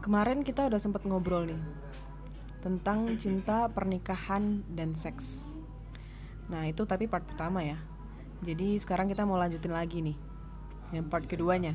Kemarin kita udah sempat ngobrol nih tentang cinta, pernikahan, dan seks. Nah itu tapi part pertama ya. Jadi sekarang kita mau lanjutin lagi nih yang part keduanya.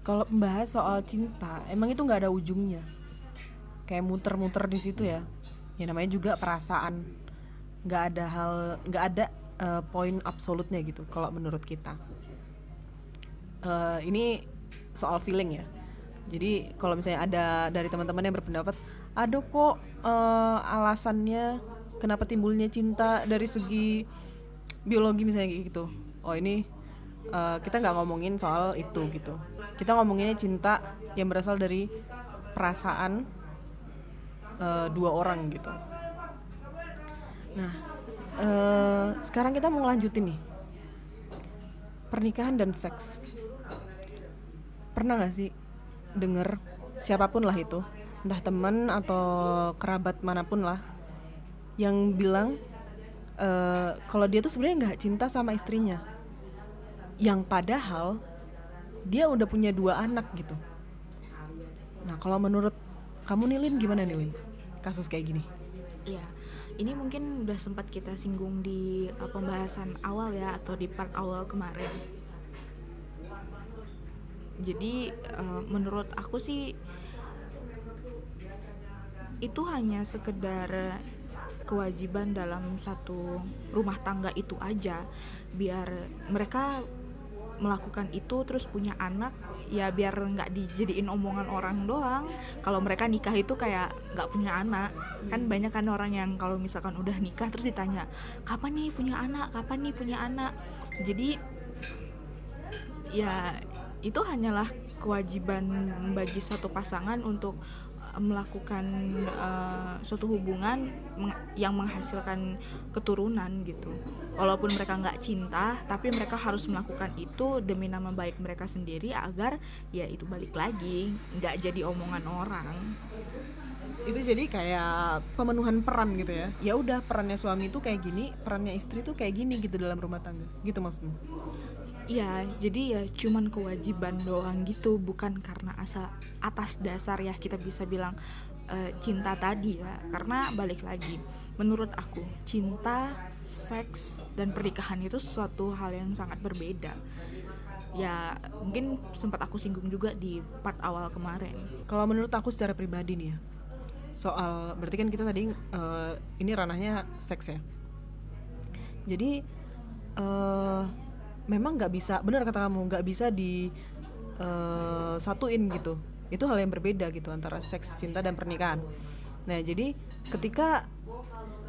Kalau membahas soal cinta, emang itu nggak ada ujungnya. Kayak muter-muter di situ ya. Ya namanya juga perasaan. Nggak ada poin absolutnya gitu. Kalau menurut kita. Ini soal feeling ya. Jadi kalau misalnya ada dari teman-teman yang berpendapat, ada kok alasannya kenapa timbulnya cinta dari segi biologi misalnya kayak gitu. Oh ini kita nggak ngomongin soal itu gitu. Kita ngomonginnya cinta yang berasal dari perasaan dua orang gitu. Nah sekarang kita mau lanjutin nih pernikahan dan seks. Pernah nggak sih denger siapapun lah itu, entah teman atau kerabat manapun lah, yang bilang kalau dia tuh sebenarnya nggak cinta sama istrinya, yang padahal dia udah punya 2 anak gitu. Nah kalau menurut kamu Nilin gimana Nilin kasus kayak gini? Ya, ini mungkin udah sempat kita singgung di pembahasan awal ya, atau di part awal kemarin. Jadi menurut aku sih itu hanya sekedar kewajiban dalam satu rumah tangga itu aja, biar mereka melakukan itu terus punya anak, ya biar nggak dijadiin omongan orang doang kalau mereka nikah itu kayak nggak punya anak. Kan banyak kan orang yang kalau misalkan udah nikah terus ditanya kapan nih punya anak, kapan nih punya anak. Jadi ya itu hanyalah kewajiban bagi satu pasangan untuk melakukan suatu hubungan yang menghasilkan keturunan gitu. Walaupun mereka nggak cinta, tapi mereka harus melakukan itu demi nama baik mereka sendiri, agar ya itu balik lagi nggak jadi omongan orang. Itu jadi kayak pemenuhan peran gitu ya. Ya udah perannya suami itu kayak gini, perannya istri tuh kayak gini gitu dalam rumah tangga. Gitu maksudmu? Ya, jadi ya cuman kewajiban doang gitu, bukan karena atas dasar ya kita bisa bilang cinta tadi ya. Karena balik lagi, menurut aku cinta, seks, dan pernikahan itu suatu hal yang sangat berbeda. Ya, mungkin sempat aku singgung juga di part awal kemarin. Kalau menurut aku secara pribadi nih ya, soal berarti kan kita tadi ini ranahnya seks ya. Jadi memang nggak bisa, benar kata kamu, nggak bisa di satuin gitu. Itu hal yang berbeda gitu antara seks, cinta, dan pernikahan. Nah jadi ketika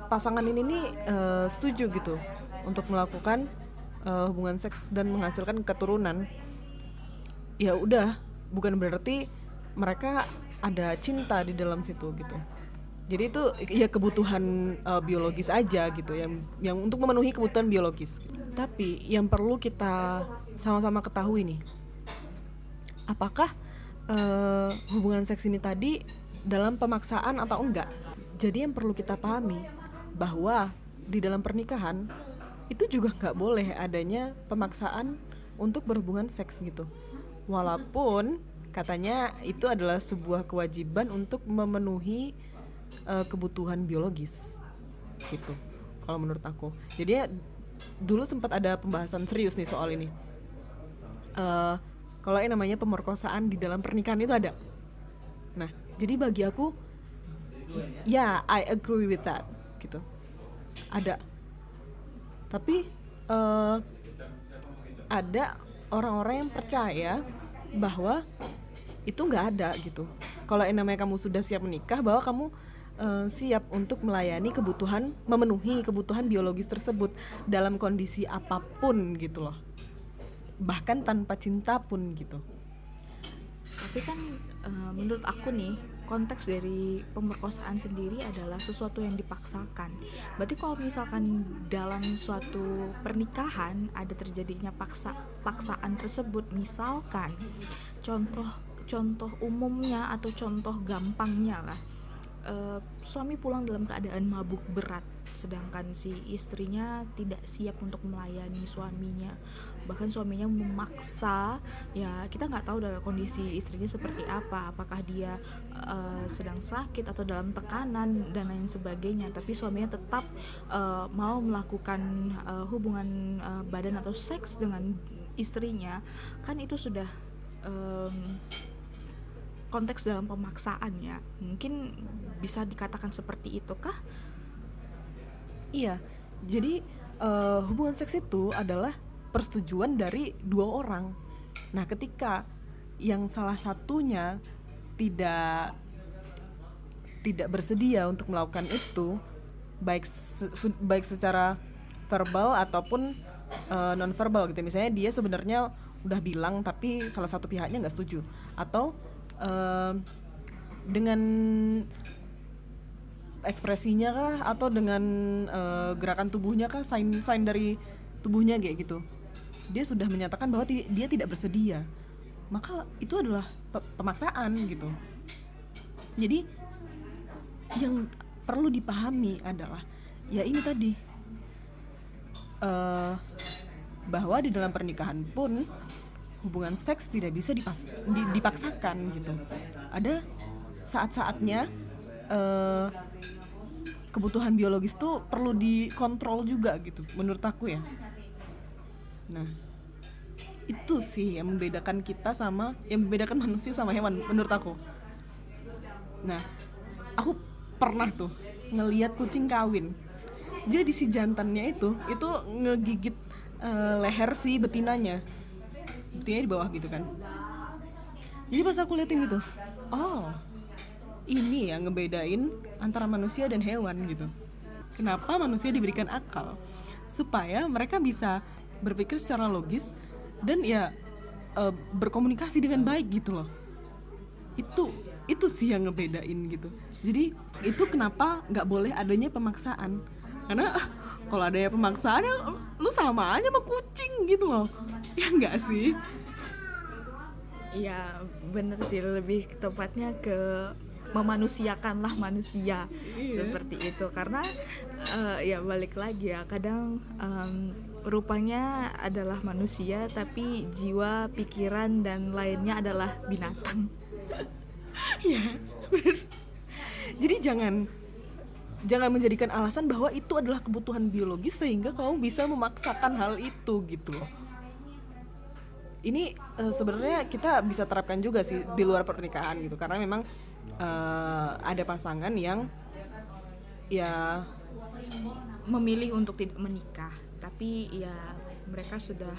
pasangan ini nih setuju gitu untuk melakukan hubungan seks dan menghasilkan keturunan, ya udah, bukan berarti mereka ada cinta di dalam situ gitu. Jadi itu ya kebutuhan biologis aja gitu, yang untuk memenuhi kebutuhan biologis. Tapi yang perlu kita sama-sama ketahui nih, apakah hubungan seks ini tadi dalam pemaksaan atau enggak? Jadi yang perlu kita pahami bahwa di dalam pernikahan itu juga nggak boleh adanya pemaksaan untuk berhubungan seks gitu. Walaupun katanya itu adalah sebuah kewajiban untuk memenuhi kebutuhan biologis gitu. Kalau menurut aku, jadi ya, dulu sempat ada pembahasan serius nih soal ini. Kalau yang namanya pemerkosaan di dalam pernikahan itu ada. Nah, jadi bagi aku, ya I agree with that gitu. Ada. Tapi ada orang-orang yang percaya bahwa itu nggak ada gitu. Kalau yang namanya kamu sudah siap menikah, bahwa kamu siap untuk melayani kebutuhan, memenuhi kebutuhan biologis tersebut dalam kondisi apapun gitu loh, bahkan tanpa cinta pun gitu. Tapi kan menurut aku nih, konteks dari pemerkosaan sendiri adalah sesuatu yang dipaksakan. Berarti kalau misalkan dalam suatu pernikahan ada terjadinya paksaan tersebut, misalkan contoh umumnya atau contoh gampangnya lah, suami pulang dalam keadaan mabuk berat, sedangkan si istrinya tidak siap untuk melayani suaminya, bahkan suaminya memaksa. Ya kita nggak tahu dalam kondisi istrinya seperti apa, apakah dia sedang sakit atau dalam tekanan dan lain sebagainya, tapi suaminya tetap mau melakukan hubungan badan atau seks dengan istrinya. Kan itu sudah konteks dalam pemaksaan ya, mungkin bisa dikatakan seperti itu kah? Iya, jadi hubungan seks itu adalah persetujuan dari dua orang. Nah, ketika yang salah satunya tidak bersedia untuk melakukan itu, baik secara verbal ataupun non verbal gitu. Misalnya dia sebenarnya udah bilang tapi salah satu pihaknya nggak setuju, atau dengan ekspresinya kah, atau dengan gerakan tubuhnya kah, sign dari tubuhnya kayak gitu, dia sudah menyatakan bahwa dia tidak bersedia, maka itu adalah pemaksaan gitu. Jadi yang perlu dipahami adalah ya ini tadi, bahwa di dalam pernikahan pun hubungan seks tidak bisa dipaksakan gitu. Ada saat-saatnya kebutuhan biologis tuh perlu dikontrol juga gitu, menurut aku ya. Nah, itu sih yang membedakan membedakan manusia sama hewan menurut aku. Nah, aku pernah tuh ngelihat kucing kawin. Jadi si jantannya itu ngegigit leher si betinanya di bawah gitu kan. Jadi pas aku liatin gitu, oh ini ya ngebedain antara manusia dan hewan gitu. Kenapa manusia diberikan akal? Supaya mereka bisa berpikir secara logis dan ya berkomunikasi dengan baik gitu loh. Itu sih yang ngebedain gitu. Jadi itu kenapa nggak boleh adanya pemaksaan, karena kalau adanya pemaksaan ya lu sama aja sama kucing gitu loh, ya nggak sih? Ya bener sih, lebih tepatnya ke memanusiakanlah manusia. Seperti itu, karena ya balik lagi ya, kadang rupanya adalah manusia tapi jiwa, pikiran dan lainnya adalah binatang. Ya bener. Jadi jangan menjadikan alasan bahwa itu adalah kebutuhan biologis sehingga kamu bisa memaksakan hal itu gitu loh. Ini sebenarnya kita bisa terapkan juga sih di luar pernikahan gitu, karena memang ada pasangan yang ya memilih untuk tidak menikah, tapi ya mereka sudah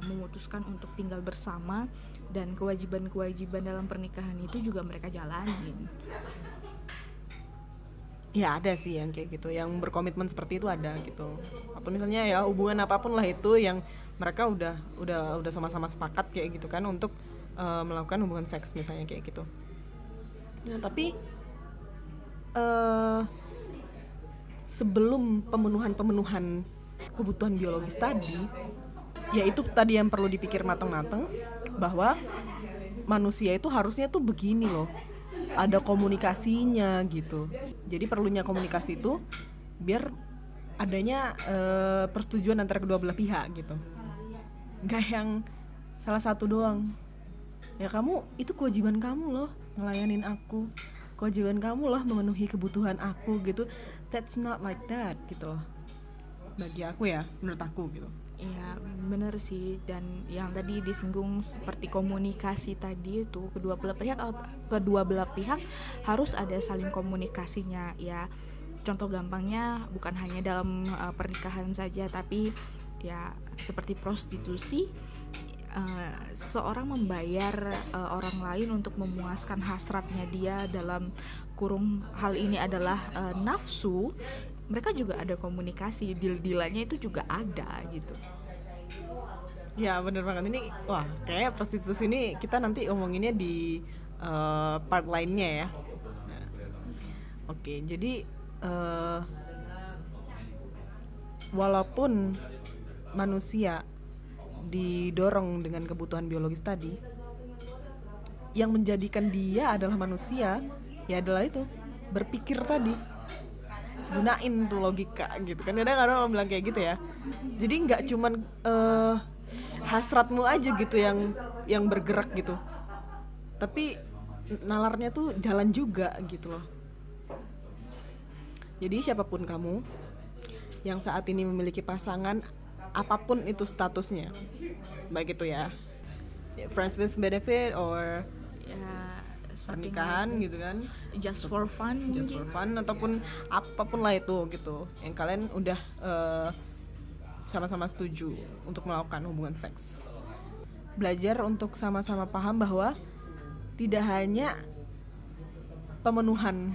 memutuskan untuk tinggal bersama, dan kewajiban-kewajiban dalam pernikahan itu juga mereka jalanin. ya ada sih yang kayak gitu, yang berkomitmen seperti itu ada gitu. Atau misalnya ya hubungan apapun lah itu yang mereka udah sama-sama sepakat kayak gitu kan untuk melakukan hubungan seks misalnya kayak gitu. Nah, tapi sebelum pemenuhan kebutuhan biologis tadi, ya itu tadi yang perlu dipikir matang-matang, bahwa manusia itu harusnya tuh begini loh, ada komunikasinya gitu. Jadi perlunya komunikasi itu biar adanya persetujuan antara kedua belah pihak gitu, nggak yang salah satu doang. Ya kamu, itu kewajiban kamu loh ngelayanin aku, kewajiban kamu loh memenuhi kebutuhan aku gitu. That's not like that gitu loh, bagi aku ya, menurut aku gitu. Iya bener sih, dan yang tadi disinggung seperti komunikasi tadi itu, kedua belah pihak harus ada saling komunikasinya ya. Contoh gampangnya bukan hanya dalam pernikahan saja, tapi ya seperti prostitusi. Seseorang membayar orang lain untuk memuaskan hasratnya dia, dalam kurung hal ini adalah nafsu. Mereka juga ada komunikasi, deal-dealannya itu juga ada gitu. Ya bener banget. Ini wah, kayak prostitusi ini kita nanti omonginnya di part lainnya ya. Nah, oke, jadi walaupun manusia didorong dengan kebutuhan biologis tadi, yang menjadikan dia adalah manusia ya adalah itu, berpikir tadi. gunain tuh logika gitu kan. Kadang-kadang orang bilang kayak gitu ya. Jadi nggak cuman hasratmu aja gitu yang bergerak gitu, tapi nalarnya tuh jalan juga gitu loh. Jadi siapapun kamu yang saat ini memiliki pasangan, apapun itu statusnya, baik itu ya friends with benefit or Ya pernikahan gitu kan, just for fun just for mungkin. fun ataupun apapun lah itu gitu, yang kalian udah sama-sama setuju untuk melakukan hubungan seks. Belajar untuk sama-sama paham bahwa tidak hanya pemenuhan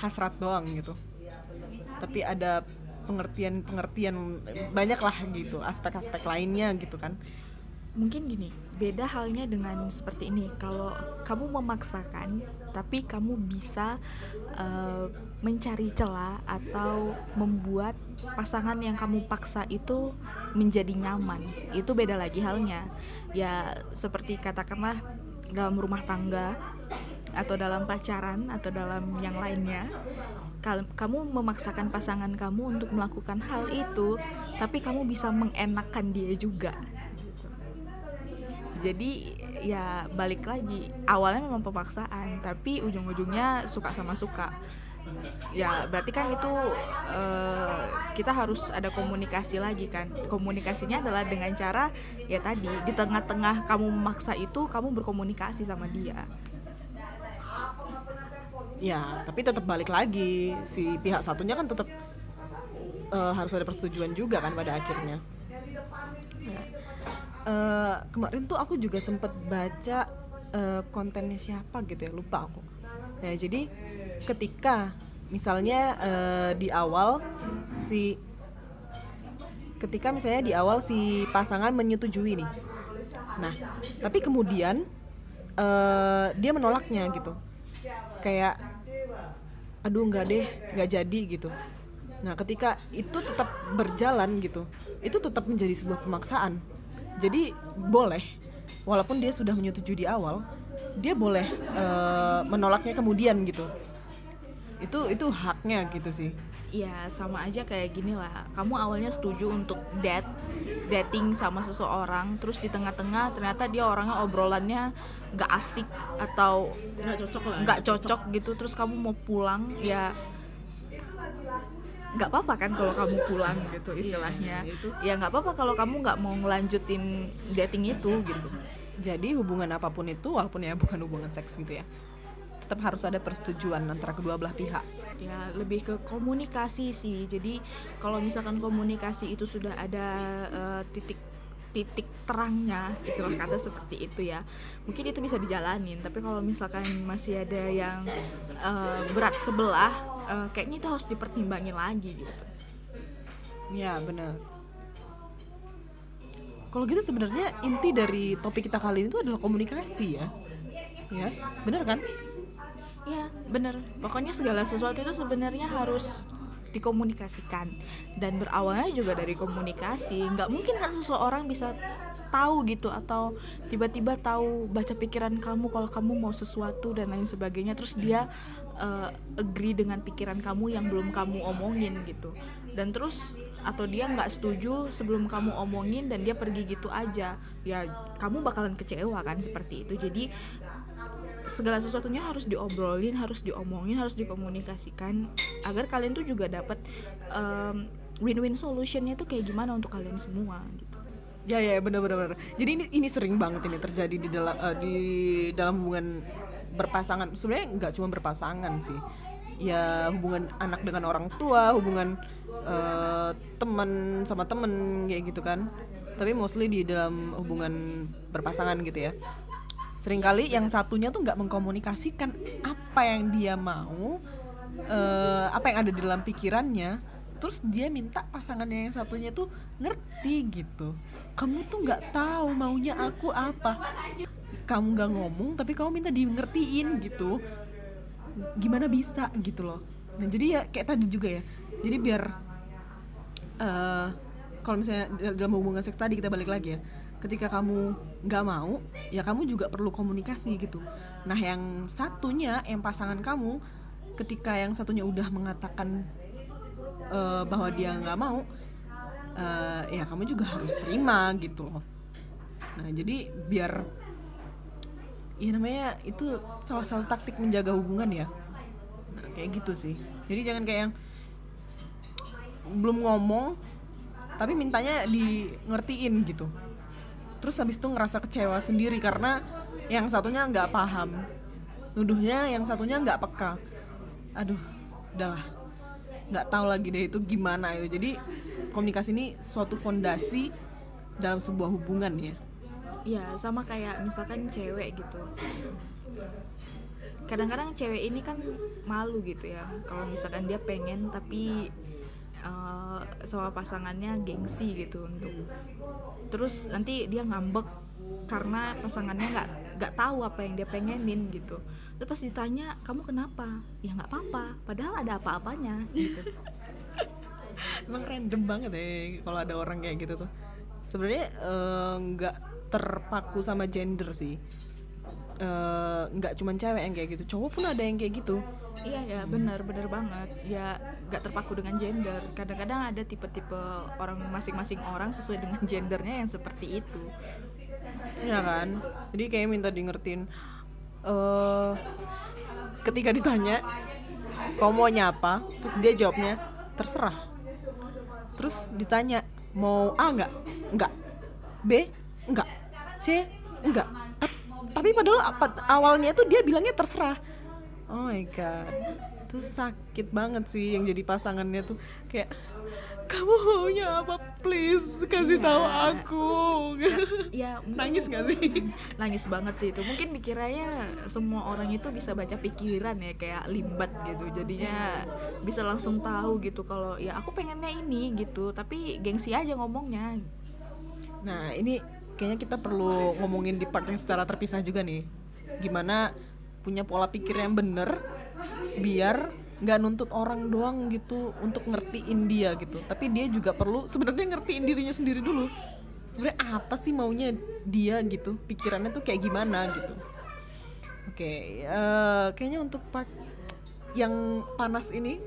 hasrat doang gitu, tapi ada pengertian banyak lah gitu, aspek-aspek lainnya gitu kan. Mungkin gini, beda halnya dengan seperti ini. Kalau kamu memaksakan, tapi kamu bisa mencari celah atau membuat pasangan yang kamu paksa itu menjadi nyaman, itu beda lagi halnya. Ya seperti katakanlah dalam rumah tangga atau dalam pacaran atau dalam yang lainnya, kamu memaksakan pasangan kamu untuk melakukan hal itu, tapi kamu bisa mengenakan dia juga. Jadi ya balik lagi, awalnya memang pemaksaan, tapi ujung-ujungnya suka sama suka. Ya berarti kan itu kita harus ada komunikasi lagi kan. Komunikasinya adalah dengan cara ya tadi, di tengah-tengah kamu memaksa itu, kamu berkomunikasi sama dia. Ya tapi tetap balik lagi, si pihak satunya kan tetap harus ada persetujuan juga kan pada akhirnya. Kemarin tuh aku juga sempet baca kontennya siapa gitu ya, lupa aku. Nah jadi ketika misalnya ketika misalnya di awal si pasangan menyetujui nih, nah tapi kemudian dia menolaknya gitu, kayak aduh nggak jadi gitu. Nah ketika itu tetap berjalan gitu, itu tetap menjadi sebuah pemaksaan. Jadi boleh, walaupun dia sudah menyetujui di awal, dia boleh menolaknya kemudian gitu. Itu haknya gitu sih. Ya sama aja kayak gini lah, kamu awalnya setuju untuk dating sama seseorang, terus di tengah-tengah ternyata dia orangnya obrolannya gak asik atau gak cocok gitu, terus kamu mau pulang, ya nggak apa-apa kan kalau kamu pulang gitu istilahnya. Ya nggak apa-apa kalau kamu nggak mau ngelanjutin dating itu gitu. Jadi hubungan apapun itu, walaupun ya bukan hubungan seks gitu ya, tetap harus ada persetujuan antara kedua belah pihak. Ya lebih ke komunikasi sih. Jadi kalau misalkan komunikasi itu sudah ada titik terangnya, istilah kata seperti itu ya, mungkin itu bisa dijalanin. Tapi kalau misalkan masih ada yang berat sebelah, kayaknya itu harus dipertimbangin lagi gitu. Ya benar. Kalau gitu sebenarnya inti dari topik kita kali ini itu adalah komunikasi ya. Ya, benar kan? Ya bener, pokoknya segala sesuatu itu sebenarnya harus dikomunikasikan, dan berawalnya juga dari komunikasi. Nggak mungkin kan seseorang bisa tahu gitu, atau tiba-tiba tahu baca pikiran kamu kalau kamu mau sesuatu dan lain sebagainya, terus dia agree dengan pikiran kamu yang belum kamu omongin gitu, dan terus atau dia nggak setuju sebelum kamu omongin dan dia pergi gitu aja, ya kamu bakalan kecewa kan seperti itu. Jadi segala sesuatunya harus diobrolin, harus diomongin, harus dikomunikasikan agar kalian tuh juga dapat win-win solutionnya tuh kayak gimana untuk kalian semua gitu. Ya benar. Jadi ini sering banget ini terjadi di dalam hubungan berpasangan. Sebenarnya nggak cuma berpasangan sih. Ya hubungan anak dengan orang tua, hubungan teman sama temen kayak gitu kan. Tapi mostly di dalam hubungan berpasangan gitu ya. Seringkali yang satunya tuh nggak mengkomunikasikan apa yang dia mau, apa yang ada di dalam pikirannya. Terus dia minta pasangannya yang satunya tuh ngerti gitu. Kamu tuh nggak tahu maunya aku apa. Kamu nggak ngomong tapi kamu minta di ngertiin gitu. Gimana bisa gitu loh. Nah jadi ya kayak tadi juga ya. Jadi biar kalau misalnya dalam hubungan seks tadi kita balik lagi ya. Ketika kamu nggak mau, ya kamu juga perlu komunikasi gitu. Nah yang satunya, yang pasangan kamu ketika yang satunya udah mengatakan bahwa dia nggak mau, ya kamu juga harus terima gitu loh. Nah jadi biar, ya namanya itu salah satu taktik menjaga hubungan ya. Nah kayak gitu sih. Jadi jangan kayak yang belum ngomong tapi mintanya di ngertiin gitu, terus habis itu ngerasa kecewa sendiri karena yang satunya nggak paham, nuduhnya yang satunya nggak peka. Aduh, udahlah, nggak tahu lagi deh itu gimana itu. Jadi komunikasi ini suatu fondasi dalam sebuah hubungan ya. Ya sama kayak misalkan cewek gitu, kadang-kadang cewek ini kan malu gitu ya kalau misalkan dia pengen tapi sama pasangannya gengsi gitu untuk, terus nanti dia ngambek karena pasangannya nggak tahu apa yang dia pengenin gitu. Terus pas ditanya kamu kenapa, ya nggak apa-apa padahal ada apa-apanya gitu. Emang random banget ya kalau ada orang kayak gitu tuh. Sebenarnya nggak terpaku sama gender sih, nggak cuman cewek yang kayak gitu, cowok pun ada yang kayak gitu. Iya ya, benar banget ya, nggak terpaku dengan gender. Kadang-kadang ada tipe-tipe orang, masing-masing orang sesuai dengan gendernya yang seperti itu. Ya kan, jadi kayak minta di ngertiin. Ketika ditanya kamu maunya apa, terus dia jawabnya terserah. Terus ditanya mau A enggak, B enggak, C enggak. Tapi padahal awalnya itu dia bilangnya terserah. Oh my god, itu sakit banget sih yang jadi pasangannya tuh kayak, kamu maunya apa, please kasih tahu aku. Ya Nangis gak sih? nangis banget sih itu. Mungkin dikiranya semua orang itu bisa baca pikiran ya, kayak limbat gitu, jadinya bisa langsung tahu gitu kalau ya aku pengennya ini gitu, tapi gengsi aja ngomongnya. Nah ini kayaknya kita perlu ngomongin di part yang secara terpisah juga nih, gimana punya pola pikir yang bener biar nggak nuntut orang doang gitu untuk ngertiin dia gitu, tapi dia juga perlu sebenarnya ngertiin dirinya sendiri dulu. Sebenarnya apa sih maunya dia gitu, pikirannya tuh kayak gimana gitu. Oke, kayaknya untuk part yang panas ini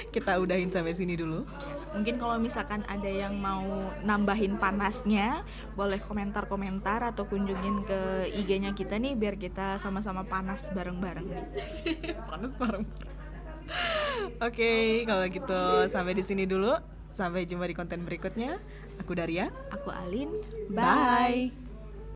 kita udahin sampai sini dulu. Mungkin kalau misalkan ada yang mau nambahin panasnya, boleh komentar-komentar atau kunjungin ke IG-nya kita nih biar kita sama-sama panas bareng-bareng nih. Panas bareng. Oke, kalau gitu sampai di sini dulu. Sampai jumpa di konten berikutnya. Aku Daria. Aku Alin. Bye.